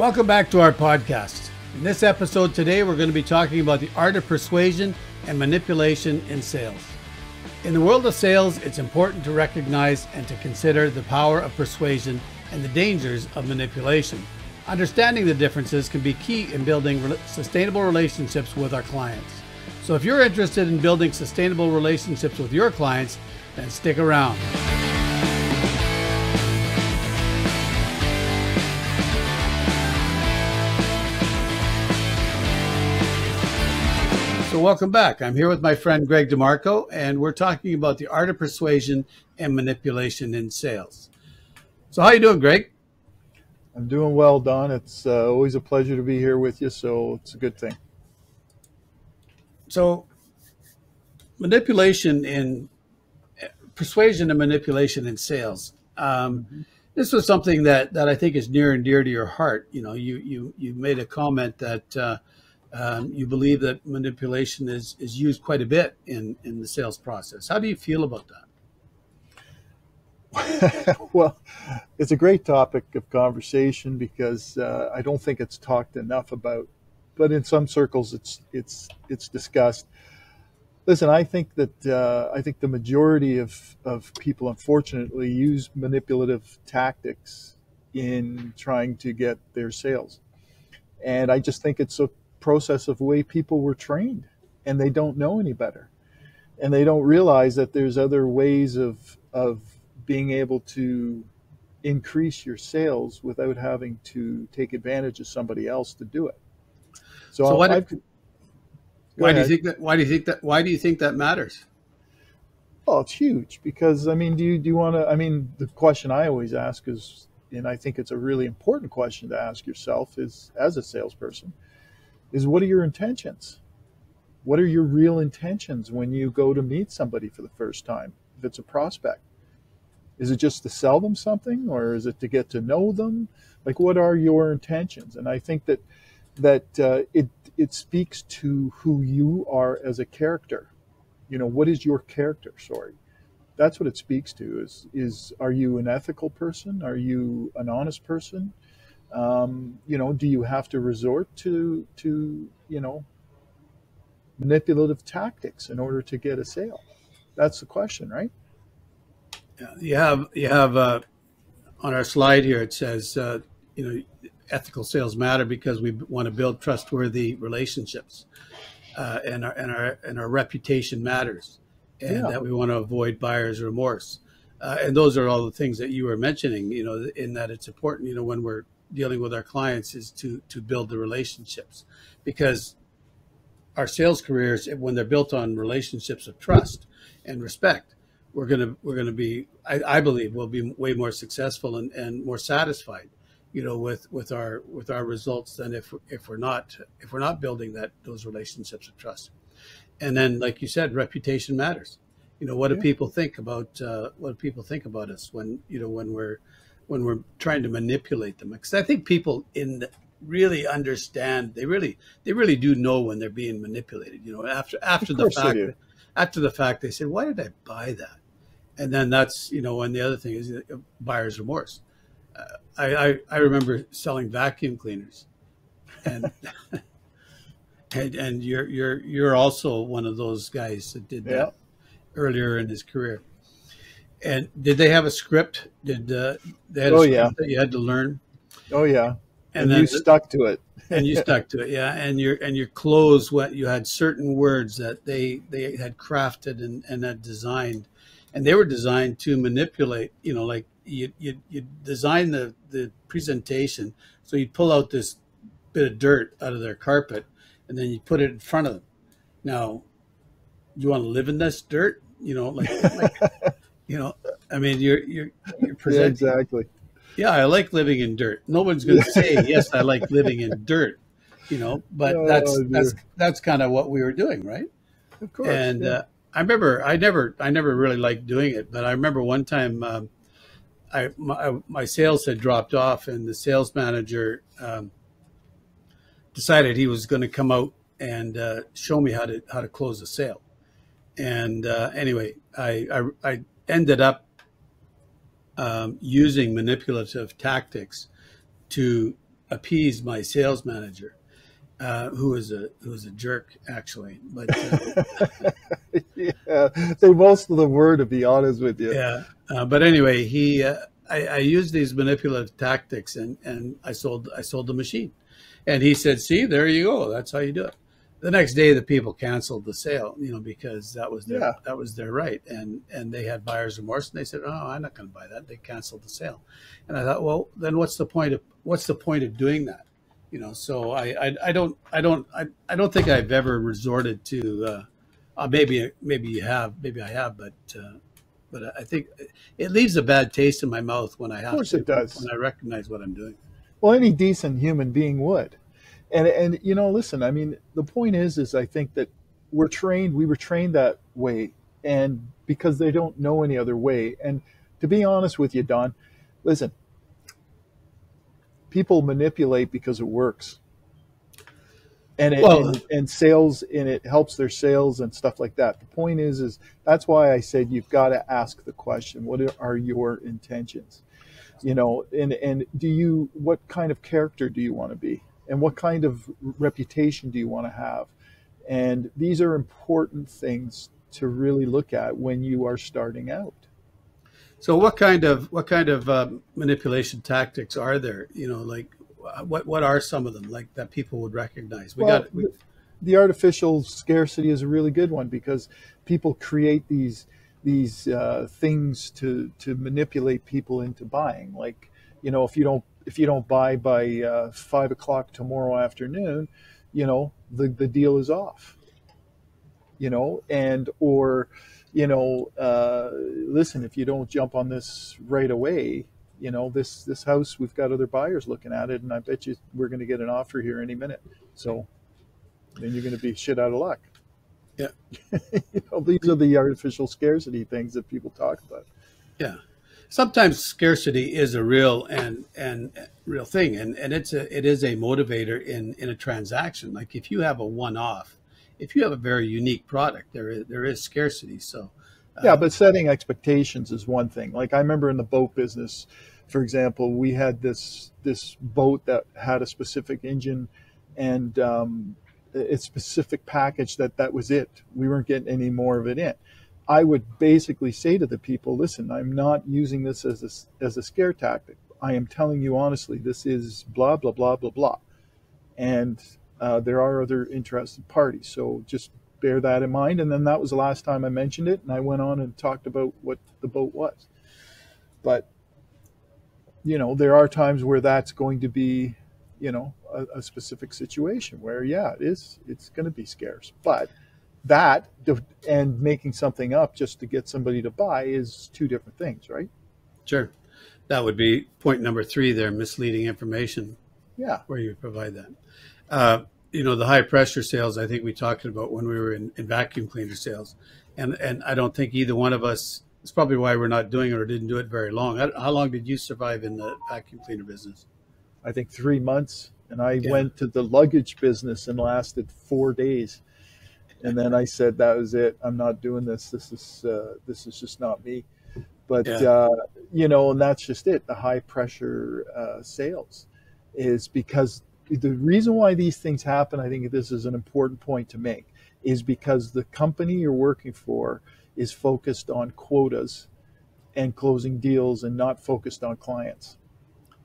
Welcome back to our podcast. In this episode today, we're going to be talking about the art of persuasion and manipulation in sales. In the world of sales, it's important to recognize and to consider the power of persuasion and the dangers of manipulation. Understanding the differences can be key in building sustainable relationships with our clients. So if you're interested in building sustainable relationships with your clients, then stick around. So welcome back. I'm here with my friend Greg DeMarco, and we're talking about the art of persuasion and manipulation in sales. So how are you doing, Greg? I'm doing well, Don. It's always a pleasure to be here with you, so it's a good thing. So persuasion and manipulation in sales. This was something that I think is near and dear to your heart. You know, you made a comment that you believe that manipulation is used quite a bit in the sales process. How do you feel about that? Well, it's a great topic of conversation because I don't think it's talked enough about, but in some circles it's discussed. Listen, I think that the majority of people, unfortunately, use manipulative tactics in trying to get their sales, and I just think it's a process of the way people were trained, and they don't know any better, and they don't realize that there's other ways of being able to increase your sales without having to take advantage of somebody else to do it. So why do you think that matters? Well, it's huge because, I mean, do you want to, I mean, the question I always ask is, and I think it's a really important question to ask yourself is, as a salesperson, is what are your intentions? What are your real intentions when you go to meet somebody for the first time? If it's a prospect, is it just to sell them something, or is it to get to know them? Like, what are your intentions? And I think that it speaks to who you are as a character. You know, what is your character? Sorry, that's what it speaks to. Is are you an ethical person? Are you an honest person? You know, do you have to resort to manipulative tactics in order to get a sale? That's the question, right? You have on our slide here, it says, ethical sales matter because we want to build trustworthy relationships, and our reputation matters, and that we want to avoid buyer's remorse. And those are all the things that you were mentioning, you know, in that it's important, you know, when we're dealing with our clients is to build the relationships, because our sales careers, when they're built on relationships of trust and respect, we're gonna be, I believe, we'll be way more successful and more satisfied, you know, with our results than if we're not building those relationships of trust. And then, like you said, reputation matters. You know, what do people think about us when we're trying to manipulate them? Because I think people really understand. They really do know when they're being manipulated. You know, after the fact, they say, "Why did I buy that?" And then that's, you know, and the other thing is buyer's remorse. I remember selling vacuum cleaners, and and you're also one of those guys that did that earlier in his career. And did they have a script? Did they had a script that you had to learn? Oh yeah, and then you stuck to it. And you stuck to it, yeah. And your clothes, you had certain words that they had crafted and had designed, and they were designed to manipulate. You know, like you design the presentation, so you pull out this bit of dirt out of their carpet, and then you put it in front of them. Now, you want to live in this dirt? You know, like you know, I mean, you're presenting. Yeah, exactly. Yeah, I like living in dirt. No one's going to say, yes, I like living in dirt, you know, but that's kind of what we were doing, right? Of course. And I remember, I never really liked doing it, but I remember one time my sales had dropped off, and the sales manager decided he was going to come out and show me how to close a sale. And anyway, I ended up using manipulative tactics to appease my sales manager, who was a jerk actually. But Yeah, they most of the word, to be honest with you. yeah, but anyway, I used these manipulative tactics, and I sold the machine, and he said, "See, there you go. That's how you do it." The next day, the people canceled the sale, because Yeah, that was their right, and they had buyer's remorse, and they said, "Oh, I'm not going to buy that." They canceled the sale, and I thought, well, then what's the point of doing that? So I don't think I've ever resorted to. Maybe you have, maybe I have, but I think it leaves a bad taste in my mouth when of course it when does. I recognize what I'm doing. Well, any decent human being would. And listen, I mean, the point is I think that we were trained that way, and because they don't know any other way. And to be honest with you, Don, listen, people manipulate because it works. Well, And sales, and it helps their sales and stuff like that. The point is that's why I said you've got to ask the question, what are your intentions? And what kind of character do you want to be, and what kind of reputation do you want to have? And these are important things to really look at when you are starting out. so what kind of manipulation tactics are there? Like what are some of them like that people would recognize? Well, the artificial scarcity is a really good one, because people create these things to manipulate people into buying. Like, if you don't buy by 5 o'clock tomorrow afternoon, the deal is off. And or listen, if you don't jump on this right away, this house, we've got other buyers looking at it, and I bet you we're going to get an offer here any minute. So then you're going to be shit out of luck. Yeah, These are the artificial scarcity things that people talk about. yeah. Sometimes scarcity is a real real thing, and it is a motivator in a transaction. Like if you have a one off, if you have a very unique product, there is scarcity. So Yeah, but setting expectations is one thing. Like I remember in the boat business, for example, we had this boat that had a specific engine and a specific package that was it. We weren't getting any more of it in. I would basically say to the people, listen, I'm not using this as a scare tactic. I am telling you honestly, this is blah, blah, blah, blah, blah. And there are other interested parties. So just bear that in mind. And then that was the last time I mentioned it. And I went on and talked about what the boat was. But, there are times where that's going to be, a specific situation where, yeah, it's going to be scarce. But that and making something up just to get somebody to buy is two different things, right? sure, that would be point number three there: misleading information, Yeah. where you provide that. The high pressure sales, I think we talked about when we were in vacuum cleaner sales, and I don't think either one of us. It's probably why we're not doing it or didn't do it very long. How long did you survive in the vacuum cleaner business? I think 3 months. And I Yeah, went to the luggage business and lasted 4 days. And then I said, that was it. I'm not doing this. This is just not me. But, yeah, and that's just it. The high pressure sales is because the reason why these things happen, I think this is an important point to make, is because the company you're working for is focused on quotas and closing deals and not focused on clients.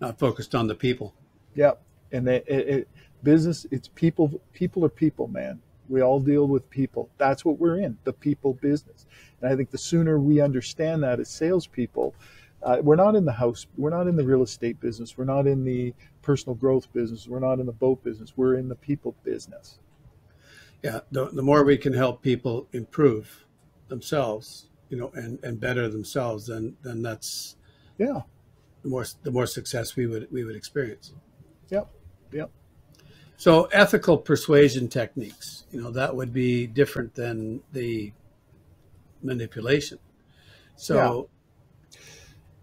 not focused on the people. Yep. And business, it's people. People are people, man. We all deal with people. That's what we're in, the people business. And I think the sooner we understand that as salespeople, we're not in the house, we're not in the real estate business, we're not in the personal growth business, we're not in the boat business, we're in the people business. Yeah, the more we can help people improve themselves, and better themselves, then that's Yeah. the more success we would experience. Yep. Yep. So ethical persuasion techniques, that would be different than the manipulation. Yeah. So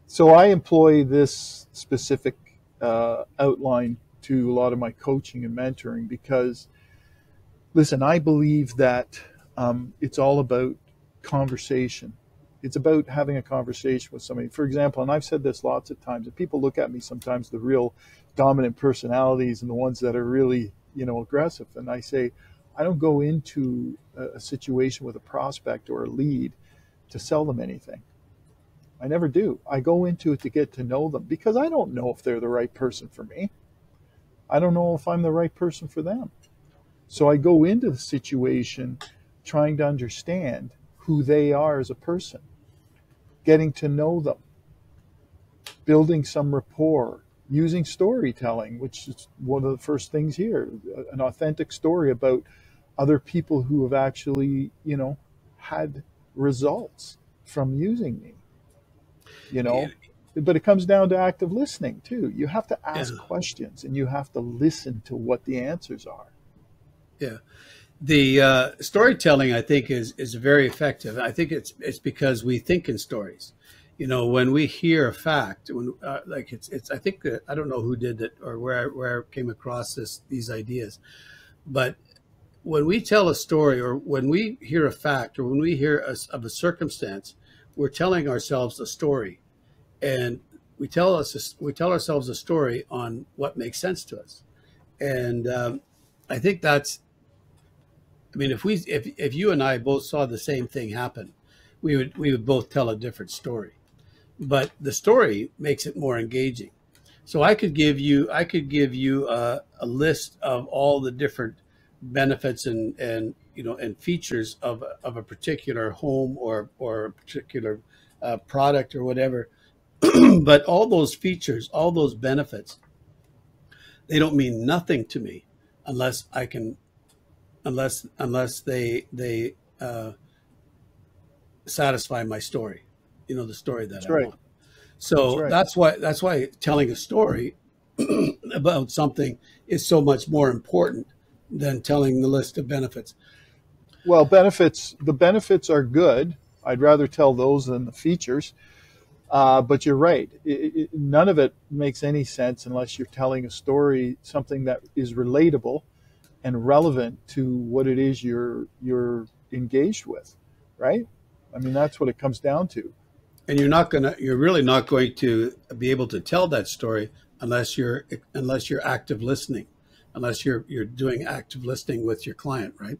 So I employ this specific outline to a lot of my coaching and mentoring because, listen, I believe that it's all about conversation. It's about having a conversation with somebody. For example, and I've said this lots of times, and people look at me sometimes, the real dominant personalities and the ones that are really, aggressive. And I say, I don't go into a situation with a prospect or a lead to sell them anything. I never do. I go into it to get to know them because I don't know if they're the right person for me. I don't know if I'm the right person for them. So I go into the situation trying to understand who they are as a person, getting to know them, building some rapport, using storytelling, which is one of the first things here, an authentic story about other people who have actually, had results from using me, you Yeah, know. But it comes down to active listening too. You have to yeah, ask questions and you have to listen to what the answers are. yeah. The storytelling, I think, is very effective. I think it's because we think in stories. When we hear a fact, when like it's I think that I don't know who did it or where I came across these ideas, but when we tell a story or when we hear a fact or when we hear of a circumstance, we're telling ourselves a story, and we tell ourselves a story on what makes sense to us, and I think that's. I mean, if you and I both saw the same thing happen, we would both tell a different story. But the story makes it more engaging. So I could give you a list of all the different benefits and features of a particular home or a particular product or whatever. But all those features, all those benefits, they don't mean nothing to me unless I can unless they satisfy my story, the story that That's I right. want. That's So right. that's why telling a story about something is so much more important than telling the list of benefits. Well, the benefits are good. I'd rather tell those than the features. But you're right. None of it makes any sense unless you're telling a story, something that is relatable and relevant to what it is you're engaged with, right? I mean, that's what it comes down to. And you're really not going to be able to tell that story unless you're active listening, unless you're doing active listening with your client, right?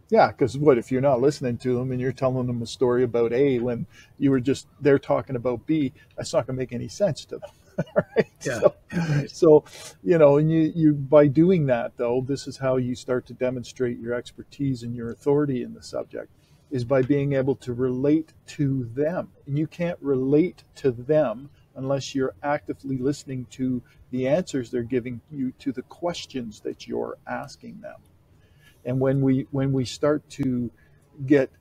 Yeah, because what if you're not listening to them and you're telling them a story about A when you were just they're talking about B? That's not going to make any sense to them, right? Yeah, So, right. so and you by doing that though, this is how you start to demonstrate your expertise and your authority in the subject, is by being able to relate to them. And you can't relate to them unless you're actively listening to the answers they're giving you to the questions that you're asking them. And when we start to get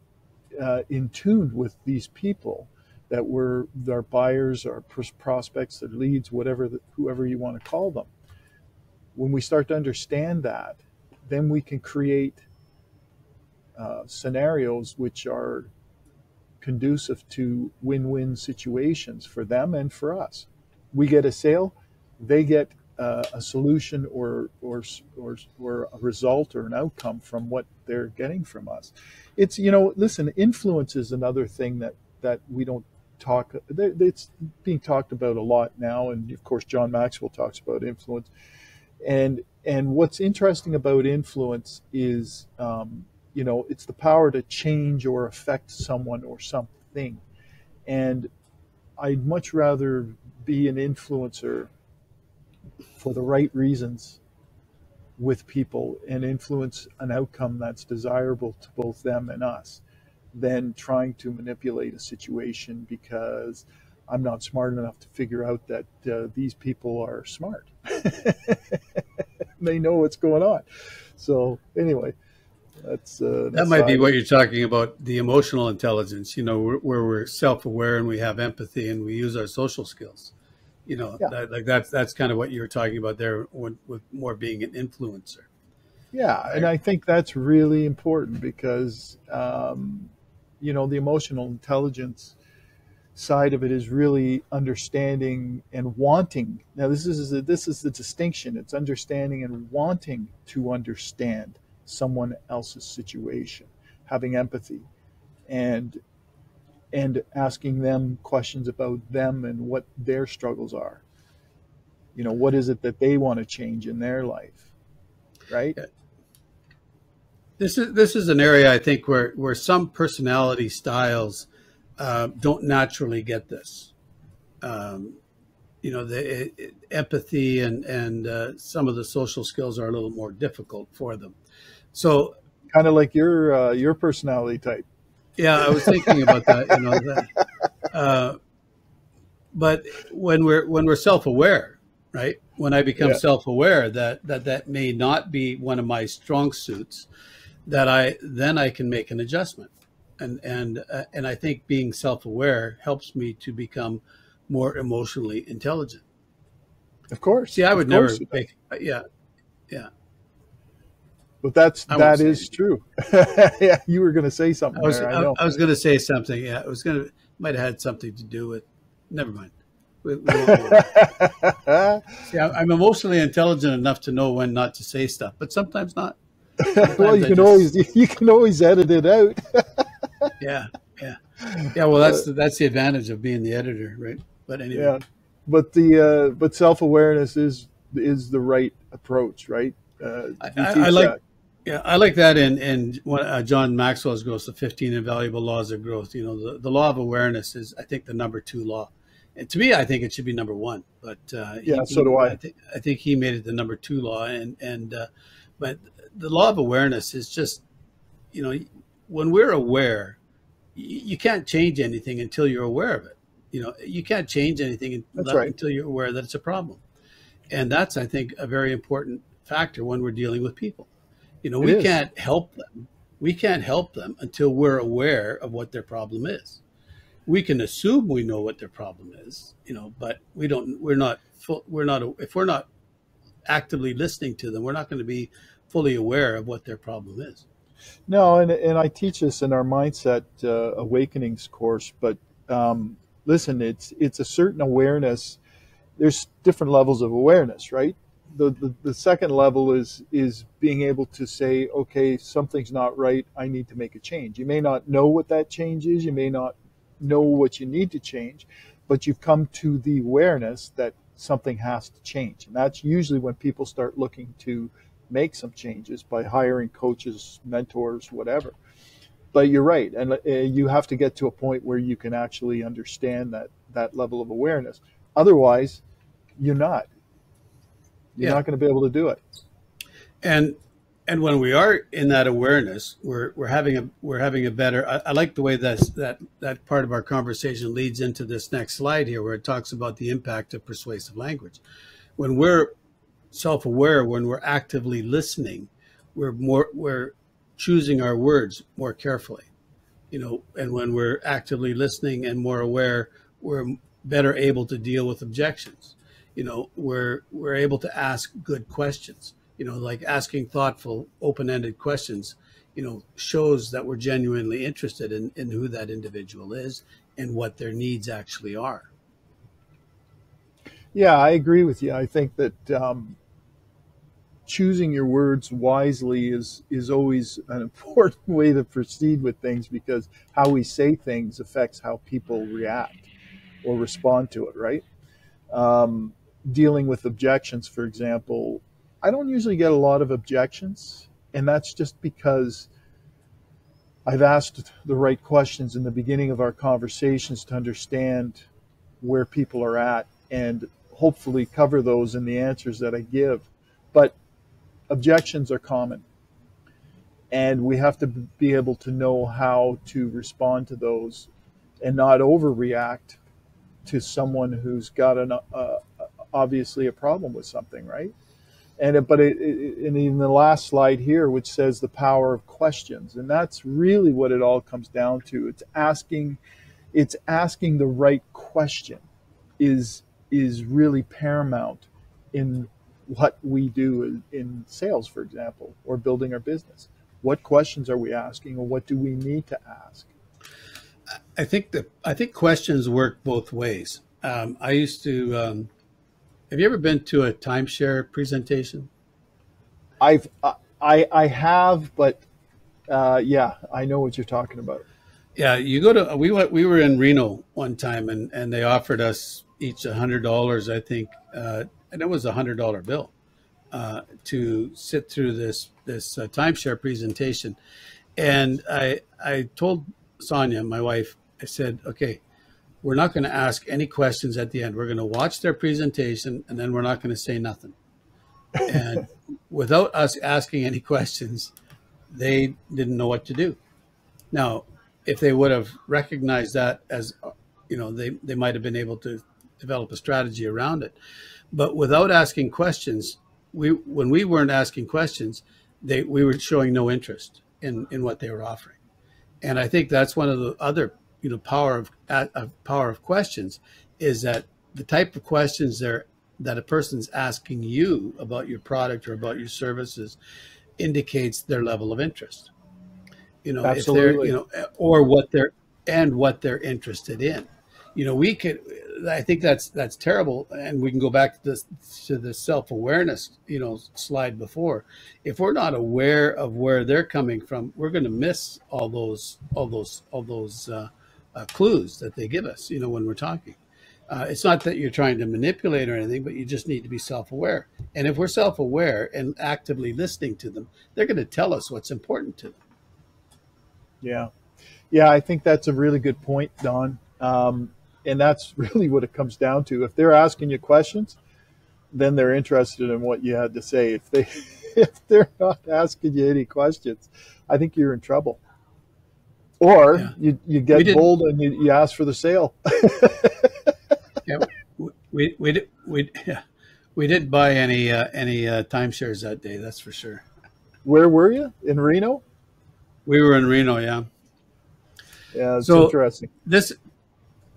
in tune with these people that were our buyers, our prospects, their leads, whoever you want to call them, when we start to understand that, then we can create scenarios which are conducive to win-win situations for them and for us. We get a sale, they get a solution or a result or an outcome from what they're getting from us. It's listen, influence is another thing that we don't talk. It's being talked about a lot now, and of course John Maxwell talks about influence. And what's interesting about influence is it's the power to change or affect someone or something. And I'd much rather be an influencer for the right reasons with people and influence an outcome that's desirable to both them and us than trying to manipulate a situation because I'm not smart enough to figure out that these people are smart. They know what's going on. So anyway, that's an That might be aside. what you're talking about, the emotional intelligence, where we're self-aware and we have empathy and we use our social skills. Yeah, That's kind of what you were talking about there with more being an influencer. yeah, and I, I think that's really important because the emotional intelligence side of it is really understanding and wanting. Now, this is the distinction. It's understanding and wanting to understand someone else's situation, having empathy, and and asking them questions about them and what their struggles are. What is it that they want to change in their life, right? This is an area I think where some personality styles don't naturally get this. Um, the empathy and some of the social skills are a little more difficult for them. So Kind of like your personality type. yeah, I was thinking about that. Uh, but when we're self-aware, right? When I become Yeah, self-aware that may not be one of my strong suits, then I can make an adjustment, and I think being self-aware helps me to become more emotionally intelligent. See, I of would course never it does. make, yeah, yeah. But I won't that say is anything. true. Yeah, you were going to say I something was there. I I, know. I was going to say something. Yeah, it was going to might have had something to do with. Never mind. We won't go there. See, I'm emotionally intelligent enough to know when not to say stuff, but sometimes not. Well, Sometimes I just, you can always edit it out. yeah, yeah, yeah. Well, Uh, that's the advantage of being the editor, right? But anyway, yeah, but self awareness is the right approach, right? You I teach like, that. yeah, I like that in John Maxwell's growth, the 15 invaluable laws of growth. The law of awareness is, I think, the number two law. And to me, I think it should be number one, but Yeah, so do I. I think he made it the number two law, but the law of awareness is just, you know, when we're aware, you can't change anything until you're aware of it. You can't change anything That's right. until you're aware that it's a problem. And that's, I think, a very important factor when we're dealing with people. It We is. can't help them. We can't help them until we're aware of what their problem is. We can assume we know what their problem is, but we don't. We're not. We're not. If we're not actively listening to them, we're not going to be fully aware of what their problem is. No, and I teach this in our mindset awakenings course. But listen, it's a certain awareness. There's different levels of awareness, right? The second level is being able to say, okay, something's not right. I need to make a change. You may not know what that change is. You may not know what you need to change, but you've come to the awareness that something has to change. And that's usually when people start looking to make some changes by hiring coaches, mentors, whatever. But you're right. And you have to get to a point where you can actually understand that level of awareness. Otherwise, you're not. You're Yeah, not going to be able to do it. and and when we are in that awareness, we're having a better. I like the way that part of our conversation leads into this next slide here, where it talks about the impact of persuasive language. When we're self-aware, when we're actively listening, we're choosing our words more carefully. And when we're actively listening and more aware, we're better able to deal with objections. We're able to ask good questions. Like asking thoughtful, open-ended questions. Shows that we're genuinely interested in who that individual is and what their needs actually are. Yeah, I agree with you. I think that choosing your words wisely is always an important way to proceed with things because how we say things affects how people react or respond to it, right? Um, Dealing with objections, for example, I don't usually get a lot of objections, and that's just because I've asked the right questions in the beginning of our conversations to understand where people are at and hopefully cover those in the answers that I give. But objections are common, and we have to be able to know how to respond to those and not overreact to someone who's got obviously a problem with something, right? And in the last slide here, which says the power of questions, and that's really what it all comes down to. It's asking the right question is is really paramount in what we do in sales, for example, or building our business. What questions are we asking, or what do we need to ask? I think questions work both ways. I used to. Have you ever been to a timeshare presentation? I have, but yeah, I know what you're talking about. Yeah, you go to we were in Reno one time, and they offered us each $100, I think, and it was $100 bill to sit through this timeshare presentation. And I told Sonia, my wife, I said, okay, we're not going to ask any questions at the end. We're going to watch their presentation, and then we're not going to say nothing. And without us asking any questions, they didn't know what to do. Now, if they would have recognized that as, they might have been able to develop a strategy around it. But without asking questions, when we weren't asking questions, we were showing no interest in what they were offering. And I think that's one of the other, power of questions, is that the type of questions that a person's asking you about your product or about your services indicates their level of interest. If they're, Absolutely. or what they're interested in. We could, I think that's terrible. And we can go back to the self-awareness, slide before. If we're not aware of where they're coming from, we're going to miss all those clues that they give us, when we're talking. It's not that you're trying to manipulate or anything, but you just need to be self-aware. And if we're self-aware and actively listening to them, they're going to tell us what's important to them. Yeah. Yeah, I think that's a really good point, Don. And that's really what it comes down to. If they're asking you questions, then they're interested in what you had to say. If they're not asking you any questions, I think you're in trouble. Or Yeah. you get bold and you ask for the sale. Yeah, we didn't buy any timeshares that day. That's for sure. Where were you? In Reno? We were in Reno, yeah. Yeah, it's So interesting. this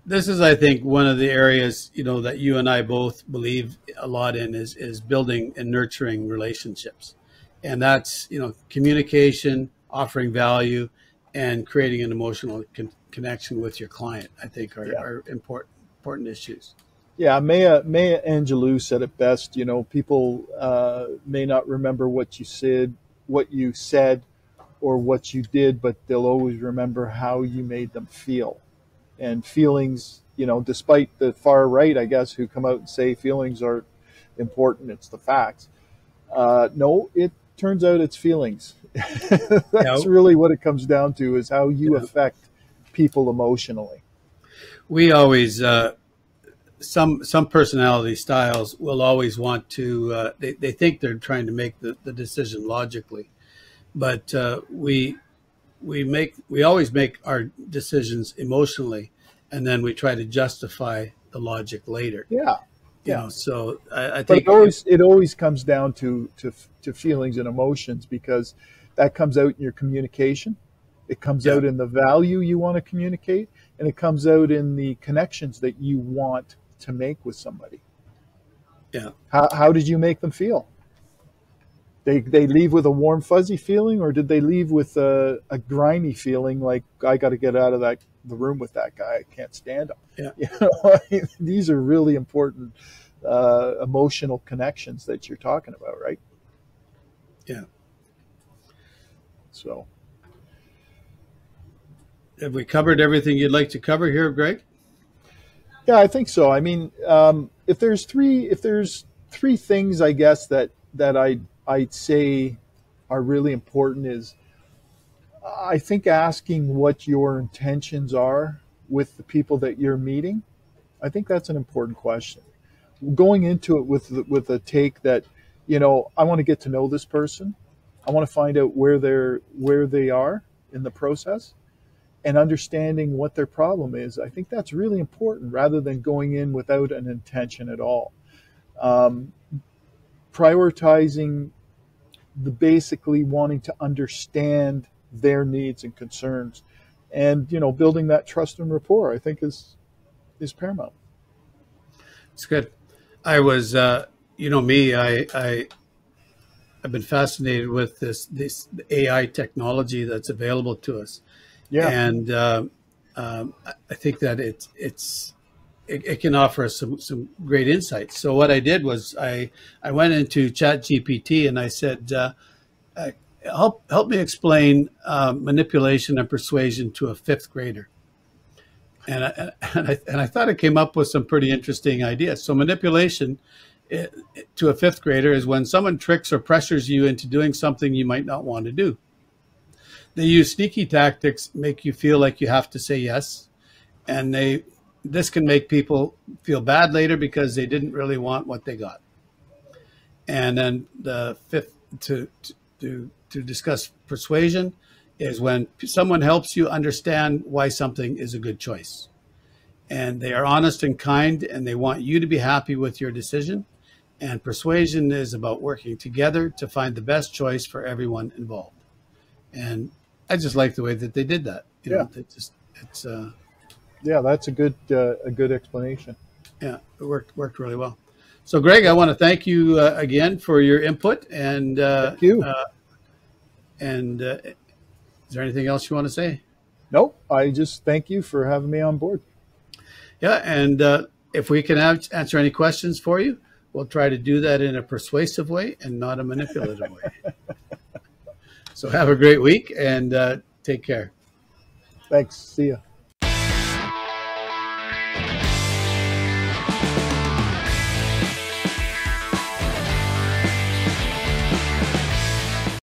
is, I think, one of the areas that you and I both believe a lot in is building and nurturing relationships, and that's communication, offering value, and creating an emotional connection with your client. I think are important issues. Yeah, Maya Angelou said it best. People may not remember what you said, or what you did, but they'll always remember how you made them feel. And feelings, despite the far right, I guess, who come out and say feelings are important, it's the facts. No, it turns out it's feelings. That's really what it comes down to, is how you affect people emotionally. We always some personality styles will always want to they think they're trying to make the decision logically, but we always make our decisions emotionally, and then we try to justify the logic later. Yeah. Yeah. So I But think it always comes down to feelings and emotions, because that comes out in your communication. It comes out in the value you want to communicate, and it comes out in the connections that you want to make with somebody. Yeah. How did you make them feel? They leave with a warm, fuzzy feeling, or did they leave with a grimy feeling, like, I got to get out of the room with that guy, I can't stand him? Yeah. These are really important emotional connections that you're talking about, right? Yeah. So, have we covered everything you'd like to cover here, Greg? yeah, I think so. I mean, if there's three things, I guess, that I'd say are really important, is I think asking what your intentions are with the people that you're meeting. I think that's an important question. Going into it with a take that, I want to get to know this person. I want to find out where they are in the process, and understanding what their problem is. I think that's really important, rather than going in without an intention at all. Prioritizing basically wanting to understand their needs and concerns, and building that trust and rapport, I think is paramount. It's good. I was, me, I've been fascinated with this AI technology that's available to us. Yeah. And I think that it can offer us some great insights. So what I did was I went into ChatGPT and I said, help me explain manipulation and persuasion to a fifth grader. And I thought I came up with some pretty interesting ideas. So manipulation to a fifth grader is when someone tricks or pressures you into doing something you might not want to do. They use sneaky tactics, make you feel like you have to say yes, and this can make people feel bad later because they didn't really want what they got. And then the fifth to discuss persuasion is when someone helps you understand why something is a good choice. And they are honest and kind, and they want you to be happy with your decision. And persuasion is about working together to find the best choice for everyone involved. And I just like the way that they did that. You know, it's yeah, that's a good explanation. yeah, it worked really well. So, Greg, I want to thank you again for your input. And Thank you. Is there anything else you want to say? Nope. I just thank you for having me on board. Yeah, and if we can answer any questions for you, we'll try to do that in a persuasive way and not a manipulative way. So have a great week and take care. Thanks. See ya.